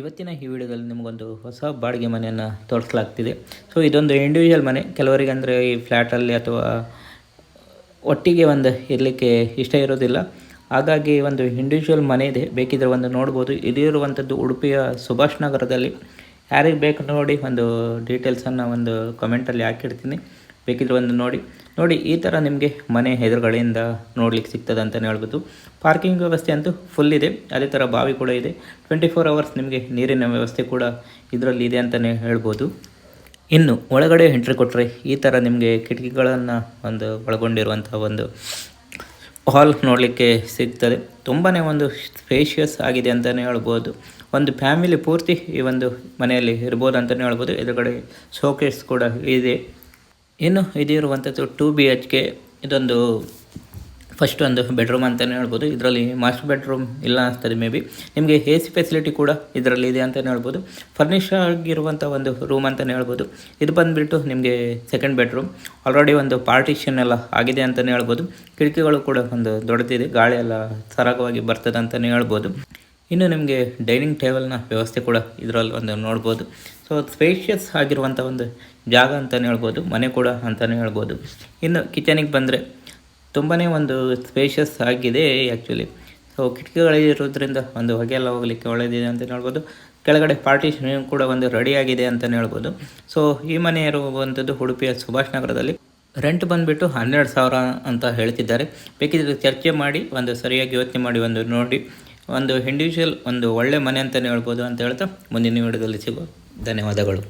ಇವತ್ತಿನ ಈ ವಿಡಿಯೋದಲ್ಲಿ ನಿಮಗೊಂದು ಹೊಸ ಬಾಡಿಗೆ ಮನೆಯನ್ನು ತೋರಿಸಲಾಗ್ತಿದೆ. ಸೊ ಇದೊಂದು ಇಂಡಿವಿಜುವಲ್ ಮನೆ. ಕೆಲವರಿಗೆ ಅಂದರೆ ಈ ಫ್ಲ್ಯಾಟಲ್ಲಿ ಅಥವಾ ಒಟ್ಟಿಗೆ ಒಂದು ಇರಲಿಕ್ಕೆ ಇಷ್ಟ ಇರೋದಿಲ್ಲ. ಹಾಗಾಗಿ ಒಂದು ಇಂಡಿವಿಜುವಲ್ ಮನೆ ಇದೆ, ಬೇಕಿದ್ರೆ ಒಂದು ನೋಡ್ಬೋದು. ಇದಿರುವಂಥದ್ದು ಉಡುಪಿಯ ಸುಭಾಷ್ ನಗರದಲ್ಲಿ. ಯಾರಿಗೆ ಬೇಕು ನೋಡಿ ಒಂದು ಡೀಟೇಲ್ಸನ್ನು ಒಂದು ಕಮೆಂಟಲ್ಲಿ ಹಾಕಿರ್ತೀನಿ, ಬೇಕಿದ್ರೆ ಒಂದು ನೋಡಿ ಈ ಥರ ನಿಮಗೆ ಮನೆ ಎದುರುಗಡೆಯಿಂದ ನೋಡ್ಲಿಕ್ಕೆ ಸಿಗ್ತದೆ ಅಂತಲೇ ಹೇಳ್ಬೋದು. ಪಾರ್ಕಿಂಗ್ ವ್ಯವಸ್ಥೆ ಅಂತೂ ಫುಲ್ ಇದೆ, ಅದೇ ಥರ ಬಾವಿ ಕೂಡ ಇದೆ. 24 ಅವರ್ಸ್ ನಿಮಗೆ ನೀರಿನ ವ್ಯವಸ್ಥೆ ಕೂಡ ಇದರಲ್ಲಿ ಇದೆ ಅಂತಲೇ ಹೇಳ್ಬೋದು. ಇನ್ನು ಒಳಗಡೆ ಎಂಟ್ರಿ ಕೊಟ್ಟರೆ ಈ ಥರ ನಿಮಗೆ ಕಿಟಕಿಗಳನ್ನು ಒಂದು ಒಳಗೊಂಡಿರುವಂಥ ಒಂದು ಹಾಲ್ ನೋಡಲಿಕ್ಕೆ ಸಿಗ್ತದೆ. ತುಂಬಾ ಒಂದು ಸ್ಪೇಷಿಯಸ್ ಆಗಿದೆ ಅಂತಲೇ ಹೇಳ್ಬೋದು. ಒಂದು ಫ್ಯಾಮಿಲಿ ಪೂರ್ತಿ ಈ ಒಂದು ಮನೆಯಲ್ಲಿ ಇರ್ಬೋದು ಅಂತಲೇ ಹೇಳ್ಬೋದು. ಎದುರುಗಡೆ ಶೋಕೇಸ್ ಕೂಡ ಇದೆ. ಇನ್ನು ಇದಿರುವಂಥದ್ದು 2 BHK. ಇದೊಂದು ಫಸ್ಟ್ ಒಂದು ಬೆಡ್ರೂಮ್ ಅಂತಲೇ ಹೇಳ್ಬೋದು. ಇದರಲ್ಲಿ ಮಾಸ್ಟರ್ ಬೆಡ್ರೂಮ್ ಇಲ್ಲ ಅನಿಸ್ತದೆ ಮೇ ಬಿ. ನಿಮಗೆ AC ಫೆಸಿಲಿಟಿ ಕೂಡ ಇದರಲ್ಲಿ ಇದೆ ಅಂತಲೇ ಹೇಳ್ಬೋದು. ಫರ್ನಿಷ್ ಆಗಿರುವಂಥ ಒಂದು ರೂಮ್ ಅಂತಲೇ ಹೇಳ್ಬೋದು. ಇದು ಬಂದುಬಿಟ್ಟು ನಿಮಗೆ ಸೆಕೆಂಡ್ ಬೆಡ್ರೂಮ್. ಆಲ್ರೆಡಿ ಒಂದು ಪಾರ್ಟಿಷನ್ ಎಲ್ಲ ಆಗಿದೆ ಅಂತಲೇ ಹೇಳ್ಬೋದು. ಕಿಟಕಿಗಳು ಕೂಡ ಒಂದು ದೊಡ್ಡದಿದೆ, ಗಾಳಿ ಎಲ್ಲ ಸರಾಗವಾಗಿ ಬರ್ತದೆ ಅಂತಲೇ ಹೇಳ್ಬೋದು. ಇನ್ನು ನಿಮಗೆ ಡೈನಿಂಗ್ ಟೇಬಲ್ನ ವ್ಯವಸ್ಥೆ ಕೂಡ ಇದರಲ್ಲಿ ಒಂದು ನೋಡ್ಬೋದು. ಸೊ ಸ್ಪೇಷಿಯಸ್ ಆಗಿರುವಂಥ ಒಂದು ಜಾಗ ಅಂತಲೇ ಹೇಳ್ಬೋದು, ಮನೆ ಕೂಡ ಅಂತಲೇ ಹೇಳ್ಬೋದು. ಇನ್ನು ಕಿಚನಿಗೆ ಬಂದರೆ ತುಂಬಾ ಒಂದು ಸ್ಪೇಷಿಯಸ್ ಆಗಿದೆ ಆ್ಯಕ್ಚುಲಿ. ಸೊ ಕಿಟಕಿಗಳಿರೋದ್ರಿಂದ ಒಂದು ಹೊಗೆ ಎಲ್ಲ ಹೋಗಲಿಕ್ಕೆ ಒಳ್ಳೆಯದಿದೆ ಅಂತಲೇ ಹೇಳ್ಬೋದು. ಕೆಳಗಡೆ ಪಾರ್ಟಿಷನ್ ಕೂಡ ಒಂದು ರೆಡಿಯಾಗಿದೆ ಅಂತಲೇ ಹೇಳ್ಬೋದು. ಸೊ ಈ ಮನೆ ಇರುವಂಥದ್ದು ಉಡುಪಿಯ ಸುಭಾಷ್ ನಗರದಲ್ಲಿ. ರೆಂಟ್ ಬಂದುಬಿಟ್ಟು 12,000 ಅಂತ ಹೇಳ್ತಿದ್ದಾರೆ. ಬೇಕಿದ್ರೆ ಚರ್ಚೆ ಮಾಡಿ ಒಂದು ಸರಿಯಾಗಿ ಯೋಚನೆ ಮಾಡಿ ಒಂದು ನೋಡಿ ಒಂದು ಇಂಡಿವಿಜುವಲ್ ಒಂದು ಒಳ್ಳೆ ಮನೆ ಅಂತಲೇ ಹೇಳ್ಬೋದು ಅಂತ ಹೇಳ್ತಾ ಮುಂದಿನ ವಿಡಿಯೋದಲ್ಲಿ ಸಿಗೋ. ಧನ್ಯವಾದಗಳು.